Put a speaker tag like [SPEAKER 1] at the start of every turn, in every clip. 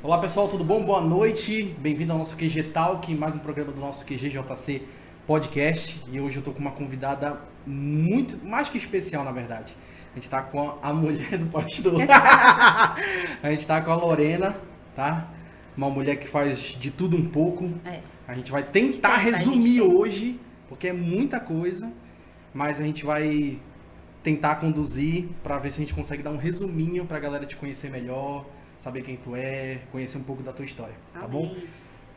[SPEAKER 1] Olá pessoal, tudo bom? Boa noite, bem-vindo ao nosso QG Talk, mais um programa do nosso QGJC Podcast. E hoje eu tô com uma convidada muito, mais que especial na verdade. A gente tá com a mulher do pastor. A gente tá com a Lorena, tá? Uma mulher que faz de tudo um pouco. A gente vai tentar resumir hoje, porque é muita coisa, mas a gente vai tentar conduzir para ver se a gente consegue dar um resuminho pra galera te conhecer melhor, saber quem tu é, conhecer um pouco da tua história, tá bom?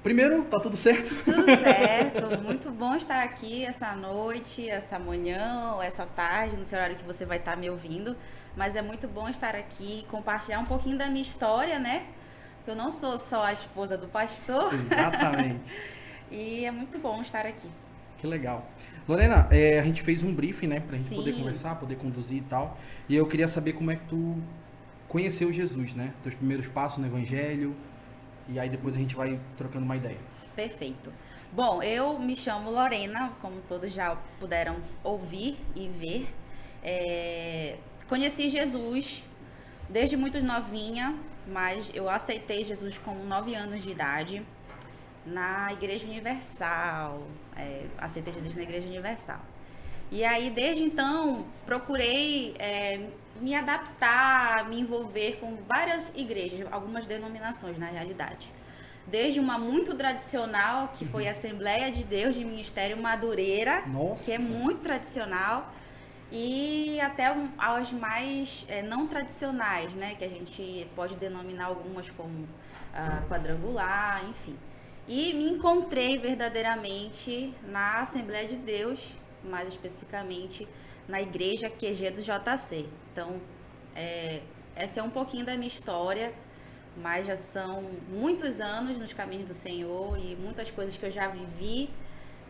[SPEAKER 1] Primeiro, tá tudo certo?
[SPEAKER 2] Tudo certo, muito bom estar aqui essa noite, essa manhã, ou essa tarde, no seu horário que você vai estar me ouvindo, mas é muito bom estar aqui, compartilhar um pouquinho da minha história, né? Eu não sou só a esposa do pastor.
[SPEAKER 1] Exatamente.
[SPEAKER 2] E é muito bom estar aqui.
[SPEAKER 1] Que legal. Lorena, a gente fez um briefing, né, pra gente poder conversar, poder conduzir e tal, e eu queria saber como é que tu conheceu Jesus, né? Teus primeiros passos no Evangelho, e aí depois a gente vai trocando uma ideia.
[SPEAKER 2] Perfeito. Bom, eu me chamo Lorena, como todos já puderam ouvir e ver. Conheci Jesus desde muito novinha, mas eu aceitei Jesus com 9 anos de idade na Igreja Universal. Aceitei Jesus na Igreja Universal. E aí, desde então, procurei me adaptar, me envolver com várias igrejas, algumas denominações na realidade. Desde uma muito tradicional, que foi a Assembleia de Deus de Ministério Madureira, que é muito tradicional, e até as mais não tradicionais, né, que a gente pode denominar algumas como quadrangular, enfim. E me encontrei verdadeiramente na Assembleia de Deus, mais especificamente na igreja QG do JC. Então, essa é um pouquinho da minha história, mas já são muitos anos nos caminhos do Senhor e muitas coisas que eu já vivi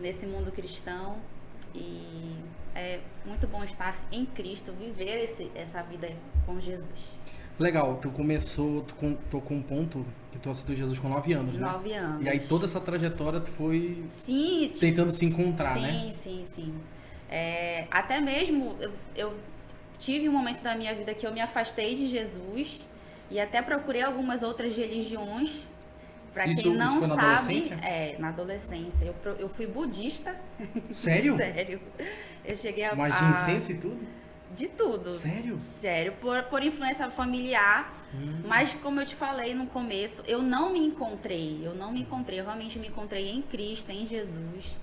[SPEAKER 2] nesse mundo cristão. E é muito bom estar em Cristo, viver essa vida com Jesus.
[SPEAKER 1] Legal, tu tocou um ponto que tu aceitou Jesus com 9 anos, né?
[SPEAKER 2] 9 anos.
[SPEAKER 1] E aí toda essa trajetória tu foi
[SPEAKER 2] sim,
[SPEAKER 1] tentando se encontrar, né?
[SPEAKER 2] Sim. Até mesmo eu tive um momento da minha vida que eu me afastei de Jesus e até procurei algumas outras religiões. Pra quem não
[SPEAKER 1] foi na
[SPEAKER 2] sabe,
[SPEAKER 1] adolescência?
[SPEAKER 2] Na adolescência. Eu fui budista.
[SPEAKER 1] Sério?
[SPEAKER 2] Sério. Eu cheguei a...
[SPEAKER 1] Mas de incenso e tudo?
[SPEAKER 2] De tudo.
[SPEAKER 1] Sério?
[SPEAKER 2] Sério, por influência familiar. Mas como eu te falei no começo, eu não me encontrei. Eu realmente me encontrei em Cristo, em Jesus.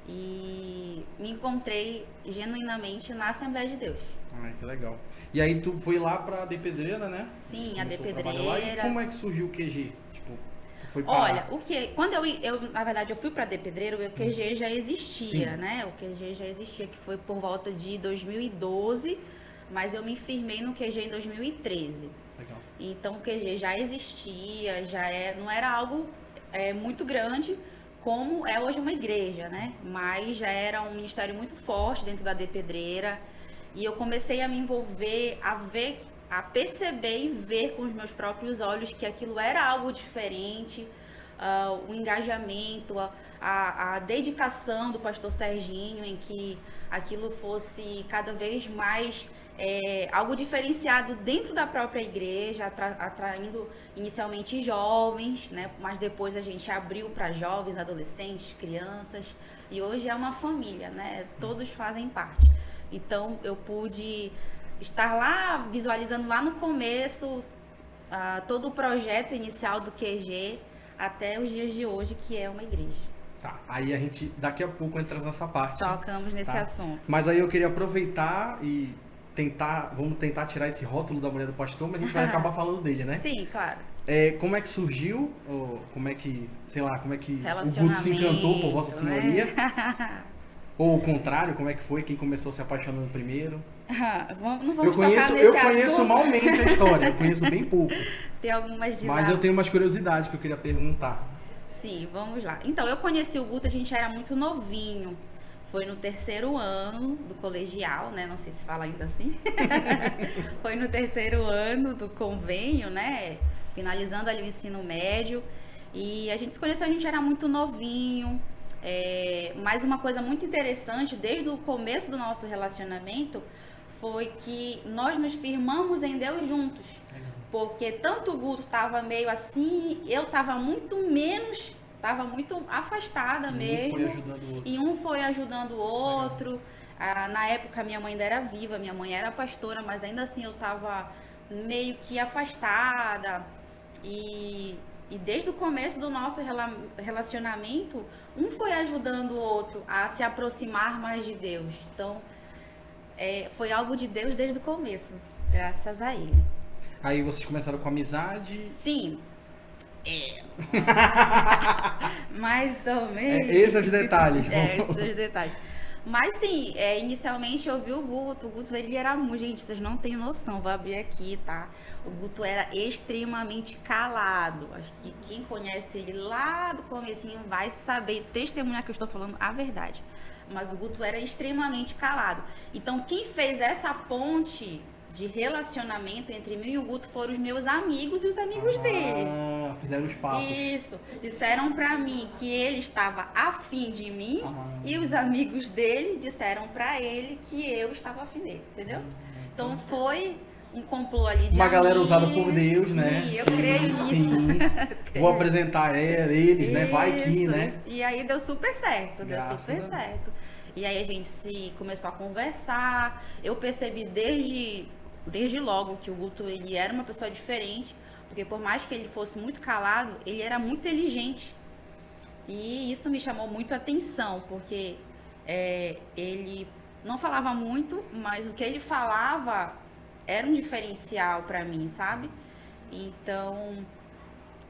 [SPEAKER 2] E me encontrei genuinamente na Assembleia de Deus.
[SPEAKER 1] Ai, que legal. E aí tu foi lá pra Depedreira, né?
[SPEAKER 2] Sim,
[SPEAKER 1] Começou
[SPEAKER 2] a Depedreira.
[SPEAKER 1] E como é que surgiu o QG? Tipo, tu foi para...
[SPEAKER 2] Olha, quando na verdade, eu fui pra Depedreira, o QG já existia,
[SPEAKER 1] Sim.
[SPEAKER 2] né? O QG já existia, que foi por volta de 2012, mas eu me firmei no QG em 2013.
[SPEAKER 1] Legal.
[SPEAKER 2] Então o QG já existia, não era algo muito grande, como é hoje uma igreja, né? Mas já era um ministério muito forte dentro da Depedreira. E eu comecei a me envolver, a perceber e ver com os meus próprios olhos que aquilo era algo diferente, o engajamento, a dedicação do pastor Serginho em que aquilo fosse cada vez mais algo diferenciado dentro da própria igreja, atraindo inicialmente jovens, né? Mas depois a gente abriu para jovens, adolescentes, crianças, e hoje é uma família, né? Todos fazem parte. Então eu pude estar lá, visualizando lá no começo todo o projeto inicial do QG até os dias de hoje, que é uma igreja.
[SPEAKER 1] Tá, aí a gente daqui a pouco entra nessa parte.
[SPEAKER 2] Tocamos nesse assunto.
[SPEAKER 1] Mas aí eu queria aproveitar e vamos tentar tirar esse rótulo da mulher do pastor, mas a gente vai acabar falando dele, né?
[SPEAKER 2] Sim, claro.
[SPEAKER 1] Como é que surgiu, ou como é que o Guto se
[SPEAKER 2] Relacionamento,
[SPEAKER 1] encantou por Vossa Senhoria?
[SPEAKER 2] né?
[SPEAKER 1] Ou o contrário, como é que foi? Quem começou se apaixonando primeiro?
[SPEAKER 2] Não vamos tocar nesse
[SPEAKER 1] Eu conheço
[SPEAKER 2] assunto.
[SPEAKER 1] malmente a história, eu conheço bem pouco.
[SPEAKER 2] Tem algumas
[SPEAKER 1] Mas eu tenho umas curiosidades que eu queria perguntar.
[SPEAKER 2] Sim, vamos lá. Então, eu conheci o Guto, a gente era muito novinho. Foi no 3º ano do colegial, né? Não sei se fala ainda assim. Foi no 3º ano do convênio, né? Finalizando ali o ensino médio. E a gente se conheceu, a gente era muito novinho. Mas uma coisa muito interessante, desde o começo do nosso relacionamento, foi que nós nos firmamos em Deus juntos. porque tanto o Guto tava meio assim, eu tava muito menos, tava muito afastada mesmo.
[SPEAKER 1] Um foi ajudando o outro.
[SPEAKER 2] E um foi ajudando o outro. Na época minha mãe ainda era viva, minha mãe era pastora, mas ainda assim eu tava meio que afastada. E desde o começo do nosso relacionamento, um foi ajudando o outro a se aproximar mais de Deus. Então, foi algo de Deus desde o começo, graças a ele.
[SPEAKER 1] Aí vocês começaram com amizade?
[SPEAKER 2] Sim. Mais ou menos.
[SPEAKER 1] Esses são os detalhes.
[SPEAKER 2] Esses são os detalhes. Mas sim, inicialmente eu vi o Guto. O Guto, ele era muito... Gente, vocês não têm noção, vou abrir aqui, tá? O Guto era extremamente calado. Acho que quem conhece ele lá do comecinho vai saber, testemunhar que eu estou falando a verdade. Mas o Guto era extremamente calado. Então, quem fez essa ponte de relacionamento entre mim e o Guto foram os meus amigos e os amigos dele.
[SPEAKER 1] Fizeram os papos.
[SPEAKER 2] Isso. Disseram pra mim que ele estava afim de mim e os amigos dele disseram pra ele que eu estava afim dele, entendeu? Então foi um complô ali de
[SPEAKER 1] uma
[SPEAKER 2] amigos.
[SPEAKER 1] Galera usada por Deus,
[SPEAKER 2] sim,
[SPEAKER 1] né?
[SPEAKER 2] Eu creio nisso.
[SPEAKER 1] Sim. Vou apresentar eles, né? Vai que, né?
[SPEAKER 2] E aí deu super certo,
[SPEAKER 1] Graças
[SPEAKER 2] deu super certo. E aí a gente começou a conversar. Eu percebi desde logo que o Guto, ele era uma pessoa diferente, porque por mais que ele fosse muito calado, ele era muito inteligente. E isso me chamou muito a atenção, porque ele não falava muito, mas o que ele falava era um diferencial para mim, sabe? Então,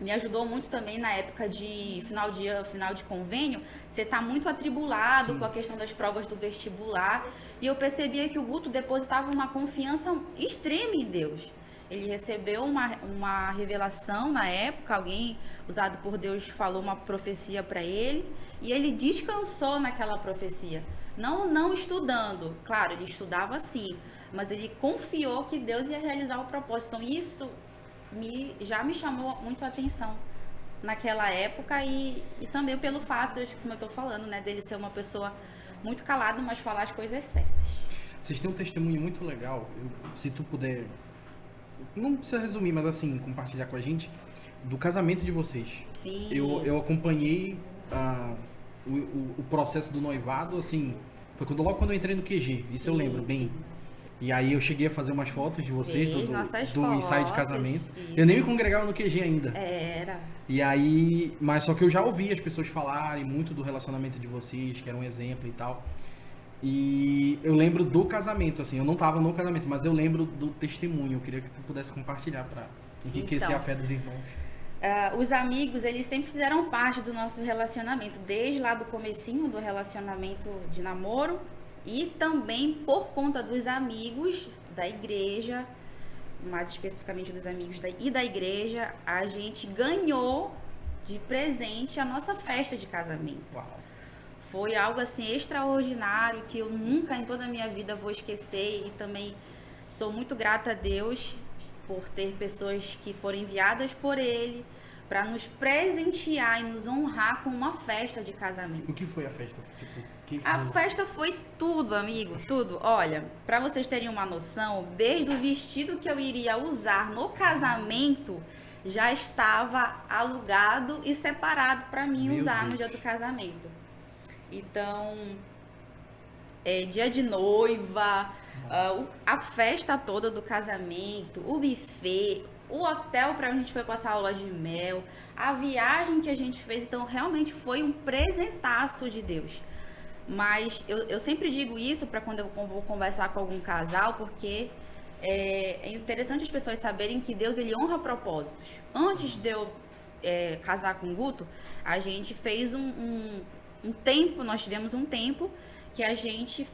[SPEAKER 2] me ajudou muito também na época de final de convênio, você tá muito atribulado
[SPEAKER 1] Sim.
[SPEAKER 2] com a questão das provas do vestibular, e eu percebia que o Guto depositava uma confiança extrema em Deus. Ele recebeu uma revelação na época, alguém usado por Deus falou uma profecia para ele, e ele descansou naquela profecia. Não estudando, claro, ele estudava sim, mas ele confiou que Deus ia realizar o propósito. Então isso já me chamou muito a atenção naquela época e também pelo fato, como eu estou falando, né, dele ser uma pessoa muito calada, mas falar as coisas certas.
[SPEAKER 1] Vocês têm um testemunho muito legal, se tu puder, não precisa resumir, mas assim, compartilhar com a gente, do casamento de vocês.
[SPEAKER 2] Sim.
[SPEAKER 1] Eu acompanhei o processo do noivado, assim, foi logo quando eu entrei no QG, isso sim, eu lembro bem. E aí eu cheguei a fazer umas fotos de vocês, do ensaio de casamento. Isso. Eu nem me congregava no QG ainda.
[SPEAKER 2] Era.
[SPEAKER 1] E aí, mas só que eu já ouvi as pessoas falarem muito do relacionamento de vocês, que era um exemplo e tal. E eu lembro do casamento, assim, eu não tava no casamento, mas eu lembro do testemunho. Eu queria que tu pudesse compartilhar para enriquecer a fé dos irmãos.
[SPEAKER 2] Os amigos, eles sempre fizeram parte do nosso relacionamento, desde lá do comecinho do relacionamento de namoro. E também por conta dos amigos da igreja, mais especificamente dos amigos da igreja, a gente ganhou de presente a nossa festa de casamento.
[SPEAKER 1] Uau.
[SPEAKER 2] Foi algo assim extraordinário que eu nunca em toda a minha vida vou esquecer, e também sou muito grata a Deus por ter pessoas que foram enviadas por Ele para nos presentear e nos honrar com uma festa de casamento.
[SPEAKER 1] O que foi a festa?
[SPEAKER 2] A festa foi tudo, amigo, tudo. Olha, para vocês terem uma noção, desde o vestido que eu iria usar no casamento já estava alugado e separado para mim usar no dia do casamento. Então, dia de noiva, a festa toda do casamento, o buffet, o hotel para onde a gente foi passar a lua de mel, a viagem que a gente fez. Então, realmente foi um presentaço de Deus. Mas eu sempre digo isso para quando eu vou conversar com algum casal, porque é interessante as pessoas saberem que Deus, ele honra propósitos. Antes de eu casar com o Guto, a gente fez um tempo, nós tivemos um tempo que a gente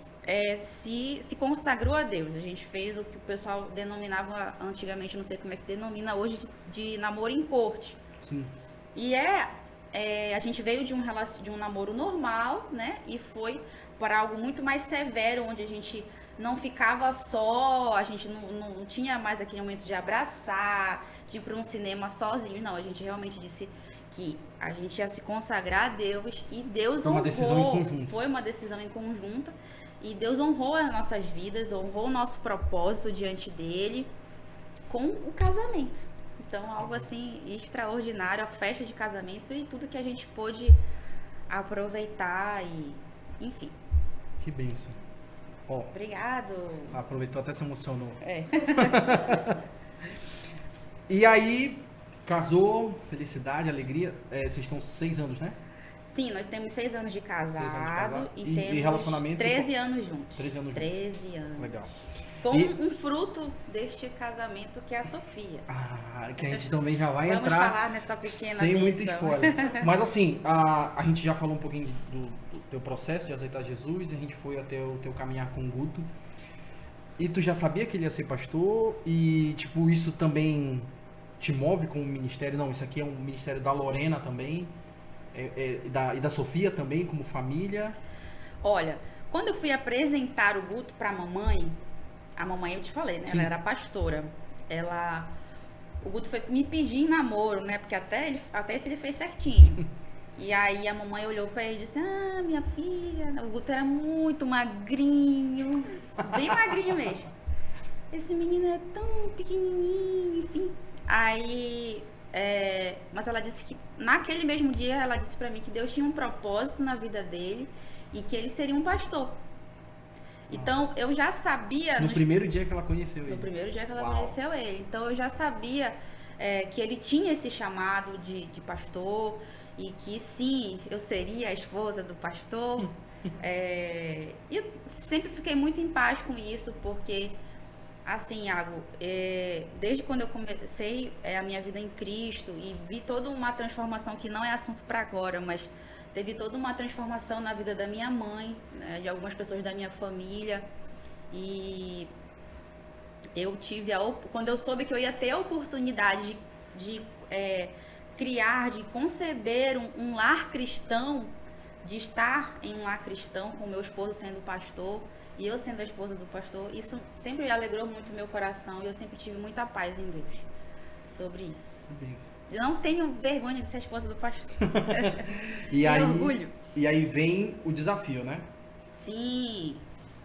[SPEAKER 2] se consagrou a Deus. A gente fez o que o pessoal denominava antigamente, não sei como é que denomina hoje, de namoro em corte.
[SPEAKER 1] Sim.
[SPEAKER 2] E a gente veio de um namoro normal, né? E foi para algo muito mais severo, onde a gente não ficava só, a gente não tinha mais aquele momento de abraçar, de ir para um cinema sozinho. Não, a gente realmente disse que a gente ia se consagrar a Deus, e Deus honrou.
[SPEAKER 1] Foi uma decisão em conjunto.
[SPEAKER 2] Foi uma decisão em conjunta. E Deus honrou as nossas vidas, honrou o nosso propósito diante dele. com o casamento. Então, algo assim extraordinário, a festa de casamento e tudo que a gente pôde aproveitar e, enfim.
[SPEAKER 1] Que bênção. Ó,
[SPEAKER 2] Obrigado.
[SPEAKER 1] aproveitou, até se emocionou.
[SPEAKER 2] É.
[SPEAKER 1] E aí, casou, felicidade, alegria. Vocês estão 6 anos, né?
[SPEAKER 2] Sim, nós temos 6 anos de
[SPEAKER 1] 6 anos de
[SPEAKER 2] casado
[SPEAKER 1] casado.
[SPEAKER 2] e
[SPEAKER 1] E
[SPEAKER 2] temos
[SPEAKER 1] relacionamento?
[SPEAKER 2] 13 anos juntos.
[SPEAKER 1] 13 anos juntos.
[SPEAKER 2] 13 anos.
[SPEAKER 1] Legal.
[SPEAKER 2] Com
[SPEAKER 1] E-
[SPEAKER 2] um fruto deste casamento que é a Sofia.
[SPEAKER 1] Que a gente também já vai
[SPEAKER 2] Vamos
[SPEAKER 1] entrar
[SPEAKER 2] falar nessa pequena
[SPEAKER 1] sem muito
[SPEAKER 2] bênção.
[SPEAKER 1] spoiler. Mas assim, a gente já falou um pouquinho do teu processo de aceitar Jesus, a gente foi até o teu caminhar com o Guto. E tu já sabia que ele ia ser pastor? E tipo, isso também te move como ministério? Não, isso aqui é um ministério da Lorena também, e da Sofia também, como família.
[SPEAKER 2] Olha, quando eu fui apresentar o Guto pra mamãe, a mamãe eu te falei, né?
[SPEAKER 1] Sim.
[SPEAKER 2] Ela era pastora. O Guto foi me pedir em namoro, né? Porque até isso ele fez certinho. E aí a mamãe olhou pra ele e disse: ah, minha filha, o Guto era muito magrinho, bem magrinho mesmo. Esse menino é tão pequenininho, enfim. Aí, mas ela disse que naquele mesmo dia ela disse pra mim que Deus tinha um propósito na vida dele e que ele seria um pastor. Então eu já sabia
[SPEAKER 1] No primeiro dia que ela conheceu ele.
[SPEAKER 2] no primeiro dia que ela
[SPEAKER 1] Uau.
[SPEAKER 2] conheceu ele. Então eu já sabia que ele tinha esse chamado de pastor e que sim, eu seria a esposa do pastor. E eu sempre fiquei muito em paz com isso, porque assim, Iago, desde quando eu comecei a minha vida em Cristo e vi toda uma transformação que não é assunto para agora, mas teve toda uma transformação na vida da minha mãe, né, de algumas pessoas da minha família. E eu tive quando eu soube que eu ia ter a oportunidade de criar, de conceber um lar cristão, de estar em um lar cristão com meu esposo sendo pastor e eu sendo a esposa do pastor, isso sempre alegrou muito meu coração e eu sempre tive muita paz em Deus sobre isso. Eu não tenho vergonha de ser a esposa do pastor.
[SPEAKER 1] E aí,
[SPEAKER 2] orgulho.
[SPEAKER 1] E aí vem o desafio, né?
[SPEAKER 2] Sim.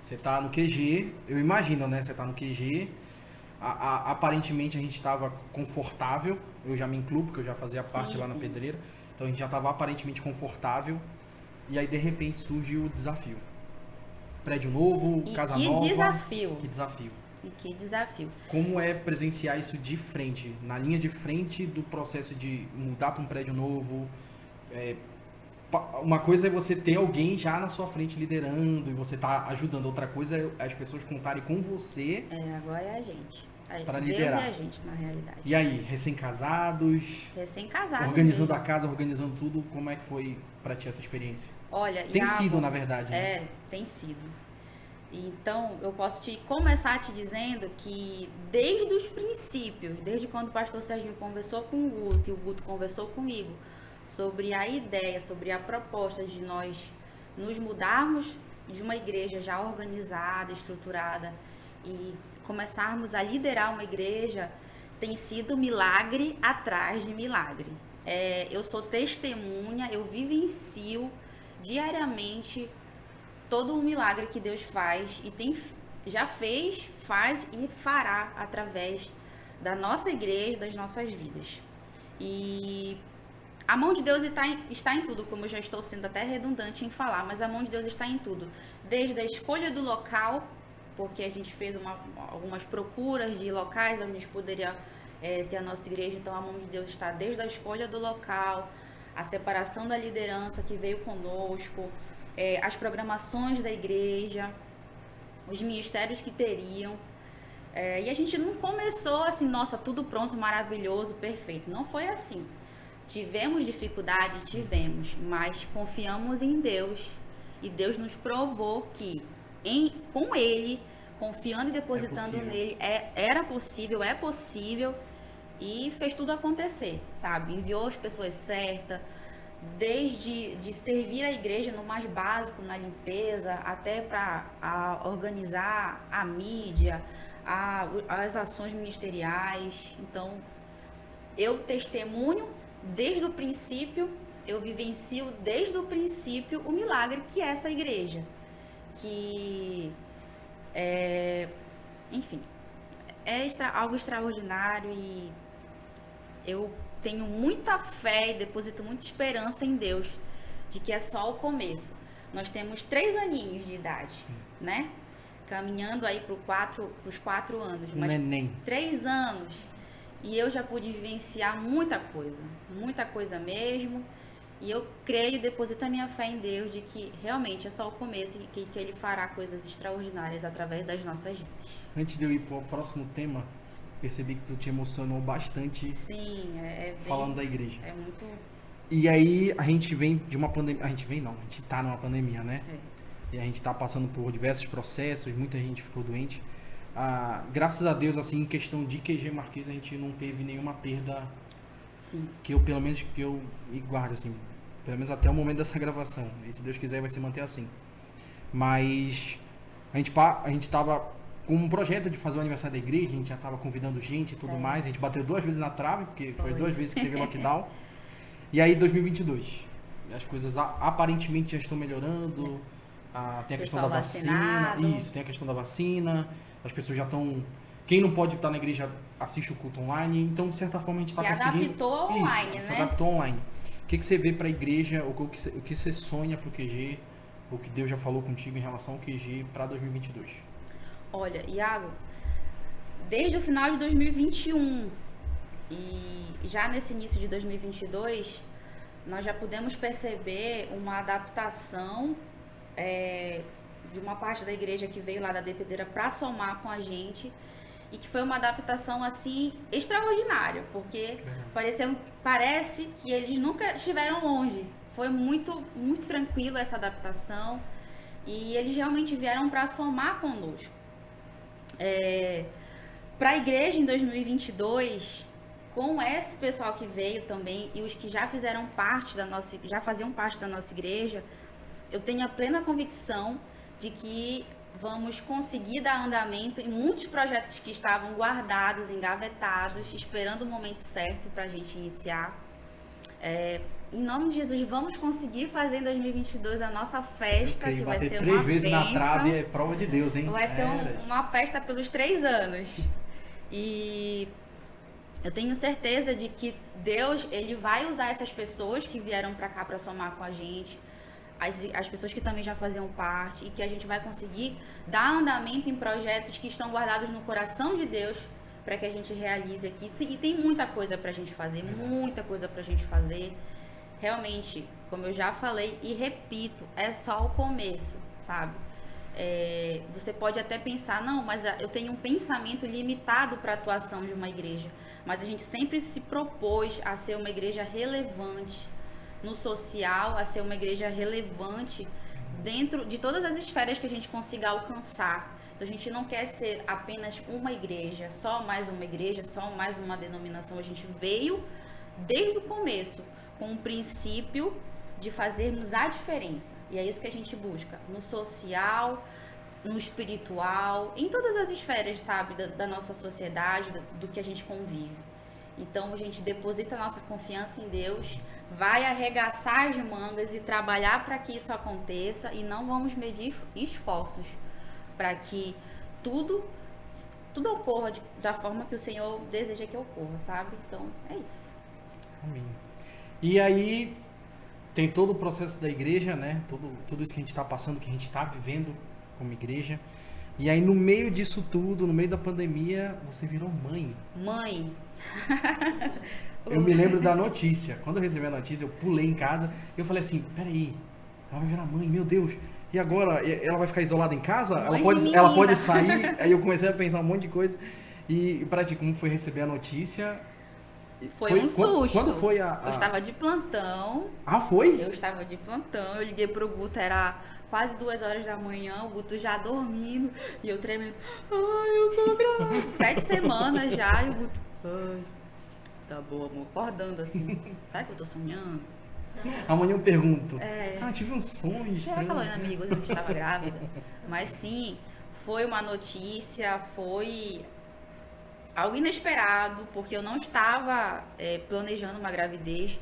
[SPEAKER 1] Você tá no QG, eu imagino, né? Você tá no QG. Aparentemente a gente estava confortável. Eu já me incluo, porque eu já fazia parte lá na Pedreira. Então a gente já estava aparentemente confortável. E aí de repente surge o desafio. Prédio novo, casa nova.
[SPEAKER 2] Que desafio.
[SPEAKER 1] Que desafio.
[SPEAKER 2] E que desafio.
[SPEAKER 1] Como é presenciar isso de frente, na linha de frente do processo de mudar para um prédio novo? Uma coisa é você ter alguém já na sua frente liderando e você tá ajudando. Outra coisa é as pessoas contarem com você.
[SPEAKER 2] Agora é a gente.
[SPEAKER 1] Para
[SPEAKER 2] Deus
[SPEAKER 1] liderar.
[SPEAKER 2] é a gente, na realidade.
[SPEAKER 1] E aí, recém-casados?
[SPEAKER 2] Recém-casados.
[SPEAKER 1] Organizando
[SPEAKER 2] mesmo.
[SPEAKER 1] a casa, organizando tudo. Como é que foi para ti essa experiência?
[SPEAKER 2] Olha,
[SPEAKER 1] Tem
[SPEAKER 2] Iago,
[SPEAKER 1] sido, na verdade, né?
[SPEAKER 2] Tem sido. Então, eu posso começar te dizendo que desde os princípios, desde quando o pastor Serginho conversou com o Guto e o Guto conversou comigo sobre a ideia, sobre a proposta de nós nos mudarmos de uma igreja já organizada, estruturada e começarmos a liderar uma igreja, tem sido milagre atrás de milagre. Eu sou testemunha, eu vivencio diariamente todo o milagre que Deus faz e já fez, faz e fará através da nossa igreja, das nossas vidas. E a mão de Deus está em tudo, como eu já estou sendo até redundante em falar, mas a mão de Deus está em tudo. Desde a escolha do local, porque a gente fez algumas procuras de locais onde a gente poderia ter a nossa igreja, então a mão de Deus está desde a escolha do local, a separação da liderança que veio conosco, as programações da igreja, os ministérios que teriam. E a gente não começou assim, nossa, tudo pronto, maravilhoso, perfeito. Não foi assim. Tivemos dificuldade, mas confiamos em Deus. E Deus nos provou que com Ele, confiando e depositando nele, era possível, é possível. E fez tudo acontecer, sabe? Enviou as pessoas certas, desde de servir a igreja no mais básico, na limpeza, até para organizar a mídia, as ações ministeriais. Então, eu testemunho desde o princípio, eu vivencio desde o princípio o milagre que é essa igreja. Que, enfim, algo extraordinário e eu tenho muita fé e deposito muita esperança em Deus de que é só o começo. Nós temos 3 aninhos de idade, né? Caminhando aí pros 4 anos. Mas
[SPEAKER 1] Neném.
[SPEAKER 2] 3 anos. E eu já pude vivenciar muita coisa mesmo. E eu creio, deposito a minha fé em Deus de que realmente é só o começo e que Ele fará coisas extraordinárias através das nossas vidas.
[SPEAKER 1] Antes de eu ir para o próximo tema, percebi que tu te emocionou bastante.
[SPEAKER 2] Sim,
[SPEAKER 1] falando da igreja.
[SPEAKER 2] É muito...
[SPEAKER 1] E aí a gente vem de uma pandemia, a gente tá numa pandemia, né?
[SPEAKER 2] É.
[SPEAKER 1] E a gente tá passando por diversos processos, muita gente ficou doente. Graças a Deus, assim, em questão de QG Marquês, a gente não teve nenhuma perda.
[SPEAKER 2] Sim.
[SPEAKER 1] Que eu me guardo, assim, pelo menos até o momento dessa gravação. E se Deus quiser vai se manter assim. Mas a gente tava com um projeto de fazer o aniversário da igreja, a gente já tava convidando gente e tudo
[SPEAKER 2] Certo.
[SPEAKER 1] mais. A gente bateu 2 vezes na trave, porque foi 2 vezes que teve lockdown. E aí 2022, as coisas aparentemente já estão melhorando. Tem a questão da vacina.
[SPEAKER 2] Vacinado.
[SPEAKER 1] Isso, tem a questão da vacina. As pessoas já estão... Quem não pode estar na igreja assiste o culto online. Então, de certa forma, a gente está conseguindo...
[SPEAKER 2] Se adaptou online,
[SPEAKER 1] isso,
[SPEAKER 2] né?
[SPEAKER 1] Se adaptou online. O que você vê para a igreja, o que você sonha para o QG, o que Deus já falou contigo em relação ao QG para 2022?
[SPEAKER 2] Olha, Iago, desde o final de 2021 e já nesse início de 2022, nós já pudemos perceber uma adaptação de uma parte da igreja que veio lá da Depedeira para somar com a gente e que foi uma adaptação assim extraordinária, porque parece que eles nunca estiveram longe. Foi muito tranquilo essa adaptação e eles realmente vieram para somar conosco. Para a igreja em 2022, com esse pessoal que veio também e os que já faziam parte da nossa igreja, eu tenho a plena convicção de que vamos conseguir dar andamento em muitos projetos que estavam guardados, engavetados, esperando o momento certo para a gente iniciar. Em nome de Jesus, vamos conseguir fazer em 2022 a nossa festa, que vai ser
[SPEAKER 1] 3 vezes
[SPEAKER 2] bênção.
[SPEAKER 1] na trave é prova de Deus, hein?
[SPEAKER 2] Vai ser uma festa pelos 3 anos. E eu tenho certeza de que Deus, Ele vai usar essas pessoas que vieram para cá para somar com a gente, as pessoas que também já faziam parte, e que a gente vai conseguir dar andamento em projetos que estão guardados no coração de Deus para que a gente realize aqui. E tem muita coisa para a gente fazer, muita coisa para a gente fazer. Realmente, como eu já falei e repito, é só o começo, sabe? Você pode até pensar, não, mas eu tenho um pensamento limitado para a atuação de uma igreja. Mas a gente sempre se propôs a ser uma igreja relevante no social, a ser uma igreja relevante dentro de todas as esferas que a gente consiga alcançar. Então a gente não quer ser apenas uma igreja, só mais uma denominação. A gente veio desde o começo com o princípio de fazermos a diferença. E é isso que a gente busca, no social, no espiritual, em todas as esferas, sabe, da nossa sociedade, do que a gente convive. Então a gente deposita a nossa confiança em Deus, vai arregaçar as mangas e trabalhar para que isso aconteça, e não vamos medir esforços para que tudo ocorra da forma que o Senhor deseja que ocorra, sabe? Então é isso.
[SPEAKER 1] Amém. E aí tem todo o processo da igreja, né? Tudo isso que a gente está passando, que a gente está vivendo como igreja. E aí no meio disso tudo, no meio da pandemia, você virou mãe.
[SPEAKER 2] Mãe.
[SPEAKER 1] Eu me lembro da notícia. Quando eu recebi a notícia, eu pulei em casa e eu falei assim, peraí, ela vai virar mãe, meu Deus. E agora, ela vai ficar isolada em casa? Ela pode sair? Aí eu comecei a pensar um monte de coisa. E pra ti, como foi receber a notícia?
[SPEAKER 2] Foi um susto.
[SPEAKER 1] Quando foi
[SPEAKER 2] Eu estava de plantão.
[SPEAKER 1] Ah, foi?
[SPEAKER 2] Eu estava de plantão. Eu liguei pro Guto, era quase 2 horas da manhã, o Guto já dormindo. E eu tremendo. Ai, eu tô grávida. 7 semanas já. E o Guto, ai, tá bom, amor. Acordando assim. Sabe que eu tô sonhando?
[SPEAKER 1] Amanhã eu pergunto. Tive um sonho estranho.
[SPEAKER 2] Será que a amigo a gente estava grávida? Mas sim, foi uma notícia, foi algo inesperado, porque eu não estava planejando uma gravidez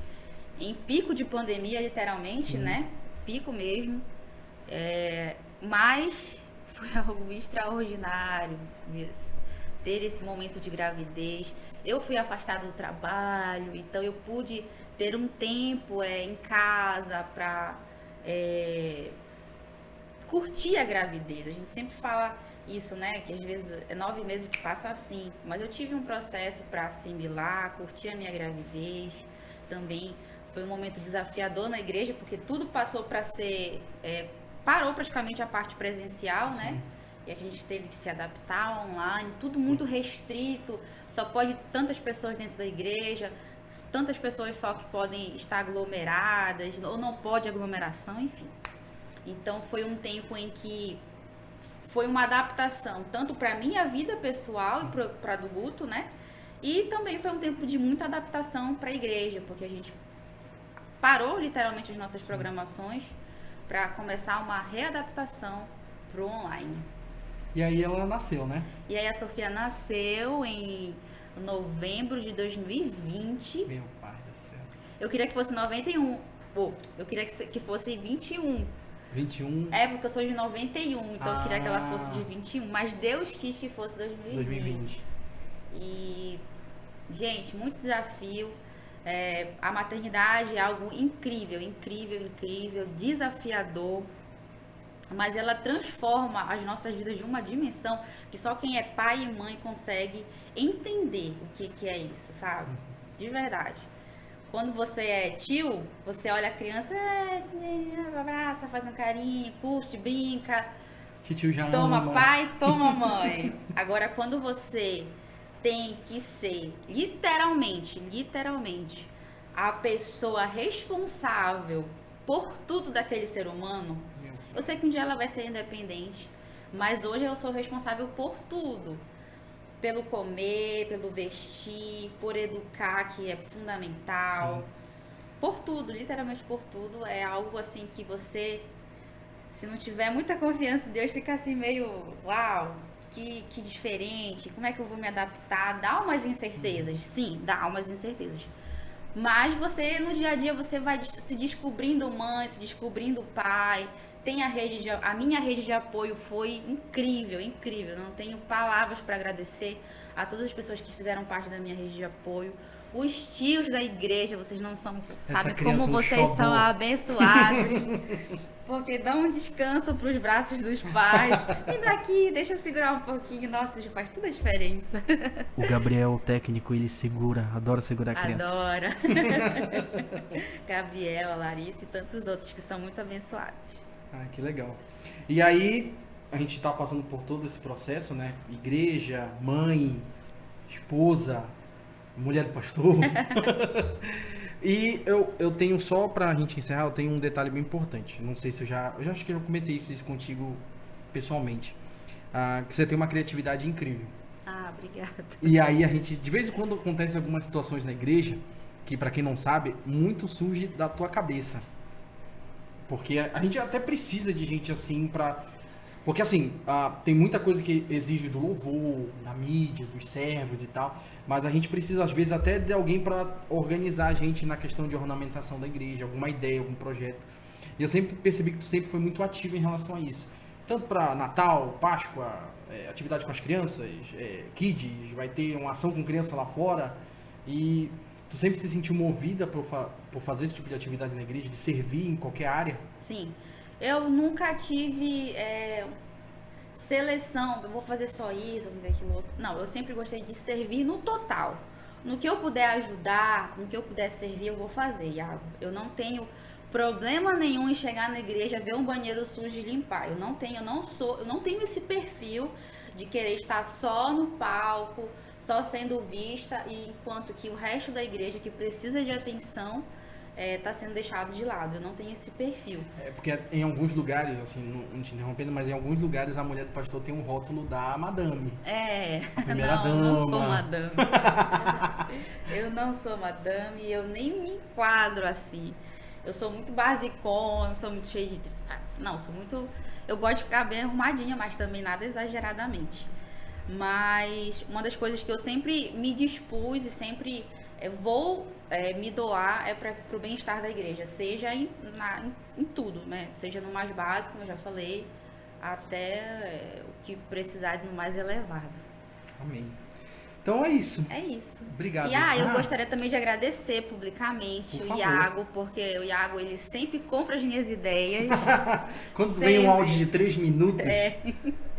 [SPEAKER 2] em pico de pandemia, literalmente, né? Pico mesmo. Mas foi algo extraordinário. ter esse momento de gravidez. Eu fui afastada do trabalho, então eu pude ter um tempo em casa para curtir a gravidez. A gente sempre fala isso, né? Que às vezes é 9 meses que passa assim. Mas eu tive um processo para assimilar, curtir a minha gravidez. Também foi um momento desafiador na igreja, porque tudo passou para ser... parou praticamente a parte presencial, né?
[SPEAKER 1] Sim.
[SPEAKER 2] E a gente teve que se adaptar online, tudo muito restrito, só pode tantas pessoas dentro da igreja, tantas pessoas só que podem estar aglomeradas, ou não pode aglomeração, enfim. Então foi um tempo em que foi uma adaptação, tanto para a minha vida pessoal e para a do Guto, né? E também foi um tempo de muita adaptação para a igreja, porque a gente parou literalmente as nossas programações para começar uma readaptação para o online.
[SPEAKER 1] E aí ela nasceu, né?
[SPEAKER 2] E aí a Sofia nasceu em novembro de 2020.
[SPEAKER 1] Meu pai do céu.
[SPEAKER 2] Eu queria que fosse 91. Eu queria que fosse 21.
[SPEAKER 1] 21.
[SPEAKER 2] É, porque eu sou de 91, então eu queria que ela fosse de 21. Mas Deus quis que fosse 2020. E, gente, muito desafio. A maternidade é algo incrível, incrível, incrível, desafiador. Mas ela transforma as nossas vidas de uma dimensão que só quem é pai e mãe consegue entender o que é isso, sabe? De verdade. Quando você é tio, você olha a criança, abraça, faz um carinho, curte, brinca.
[SPEAKER 1] Tio já
[SPEAKER 2] toma
[SPEAKER 1] ama.
[SPEAKER 2] Pai, toma mãe. Agora, quando você tem que ser, literalmente, a pessoa responsável por tudo daquele ser humano, eu sei que um dia ela vai ser independente, mas hoje eu sou responsável por tudo. Pelo comer, pelo vestir, por educar, que é fundamental. Sim. Por tudo, literalmente por tudo. É algo assim que você, se não tiver muita confiança em Deus, fica assim meio, uau, que diferente, como é que eu vou me adaptar? Dá umas incertezas, sim, dá umas incertezas. Mas você, no dia a dia, você vai se descobrindo mãe, se descobrindo pai. Tem a minha rede de apoio foi incrível, incrível. Não tenho palavras para agradecer a todas as pessoas que fizeram parte da minha rede de apoio. Os tios da igreja, vocês não sabem como vocês são abençoados. Porque dão um descanso para os braços dos pais. E daqui, deixa eu segurar um pouquinho. Nossa, isso faz toda a diferença.
[SPEAKER 1] O Gabriel, o técnico, ele segura, adora segurar a criança.
[SPEAKER 2] Adora. Gabriel, a Larissa e tantos outros que são muito abençoados.
[SPEAKER 1] Ah, que legal. E aí, a gente tá passando por todo esse processo, né? Igreja, mãe, esposa, mulher do pastor. E eu tenho, só pra gente encerrar, eu tenho um detalhe bem importante. Não sei se eu já acho que eu comentei isso contigo pessoalmente. Que você tem uma criatividade incrível.
[SPEAKER 2] Ah, obrigada.
[SPEAKER 1] E aí a gente, de vez em quando acontece algumas situações na igreja, que pra quem não sabe, muito surge da tua cabeça. Porque a gente até precisa de gente assim pra... Porque assim, tem muita coisa que exige do louvor, da mídia, dos servos e tal, mas a gente precisa às vezes até de alguém para organizar a gente na questão de ornamentação da igreja, alguma ideia, algum projeto. E eu sempre percebi que tu sempre foi muito ativo em relação a isso. Tanto para Natal, Páscoa, atividade com as crianças, Kids, vai ter uma ação com criança lá fora, e tu sempre se sentiu movida por fazer esse tipo de atividade na igreja, de servir em qualquer área?
[SPEAKER 2] Sim. Eu nunca tive seleção, eu vou fazer só isso, vou fazer aquilo outro. Não, eu sempre gostei de servir no total. No que eu puder ajudar, no que eu puder servir, eu vou fazer, Iago. Eu não tenho problema nenhum em chegar na igreja, ver um banheiro sujo e limpar. Eu não tenho esse perfil de querer estar só no palco, só sendo vista, e enquanto que o resto da igreja que precisa de atenção está sendo deixado de lado. Eu não tenho esse perfil.
[SPEAKER 1] Porque em alguns lugares, assim, não te interrompendo, mas em alguns lugares a mulher do pastor tem um rótulo da madame. A primeira dama.
[SPEAKER 2] Eu não sou madame. Eu não sou madame, eu nem me enquadro assim. Eu sou muito basicona, sou muito cheia de... Não, sou muito... Eu gosto de ficar bem arrumadinha, mas também nada exageradamente. Mas uma das coisas que eu sempre me dispus e sempre vou me doar para o bem-estar da igreja, seja em tudo, né? Seja no mais básico, como eu já falei, até o que precisar de no mais elevado.
[SPEAKER 1] Amém. Então é isso.
[SPEAKER 2] É isso.
[SPEAKER 1] Obrigado.
[SPEAKER 2] E eu gostaria também de agradecer publicamente
[SPEAKER 1] Por
[SPEAKER 2] o
[SPEAKER 1] favor.
[SPEAKER 2] Iago, porque o Iago, ele sempre compra as minhas ideias.
[SPEAKER 1] Quando
[SPEAKER 2] Sempre.
[SPEAKER 1] vem um áudio de 3 minutos,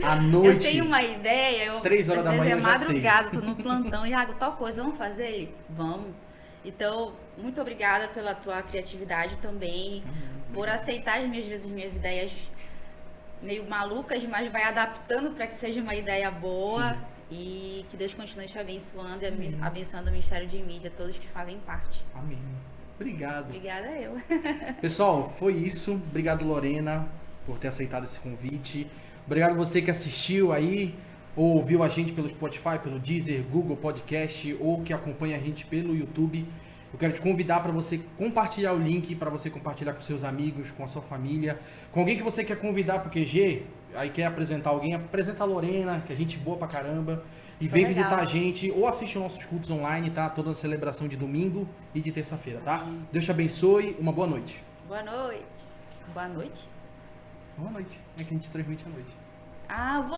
[SPEAKER 1] à
[SPEAKER 2] Eu
[SPEAKER 1] noite,
[SPEAKER 2] tenho uma ideia,
[SPEAKER 1] 3 horas
[SPEAKER 2] às
[SPEAKER 1] da
[SPEAKER 2] vezes
[SPEAKER 1] manhã
[SPEAKER 2] é
[SPEAKER 1] eu já sei.
[SPEAKER 2] madrugada, tô no plantão, Iago, tal coisa, vamos fazer? Ele, vamos. Então, muito obrigada pela tua criatividade também, por aceitar às vezes minhas ideias meio malucas, mas vai adaptando para que seja uma ideia boa.
[SPEAKER 1] Sim.
[SPEAKER 2] E que Deus continue te abençoando e abençoando o Ministério de Mídia, todos que fazem parte.
[SPEAKER 1] Amém. Obrigado.
[SPEAKER 2] Obrigada eu.
[SPEAKER 1] Pessoal, foi isso. Obrigado, Lorena, por ter aceitado esse convite. Obrigado você que assistiu aí, ou ouviu a gente pelo Spotify, pelo Deezer, Google Podcast, ou que acompanha a gente pelo YouTube. Eu quero te convidar para você compartilhar o link, para você compartilhar com seus amigos, com a sua família, com alguém que você quer convidar pro QG, aí quer apresentar alguém, apresenta a Lorena, que é gente boa pra caramba, e vem
[SPEAKER 2] legal.
[SPEAKER 1] visitar a gente, ou assiste os nossos cultos online, tá? Toda a celebração de domingo e de terça-feira, tá? Deus te abençoe, uma boa noite.
[SPEAKER 2] Boa noite. Boa noite?
[SPEAKER 1] Boa noite. É que a gente transmite à noite.
[SPEAKER 2] Ah,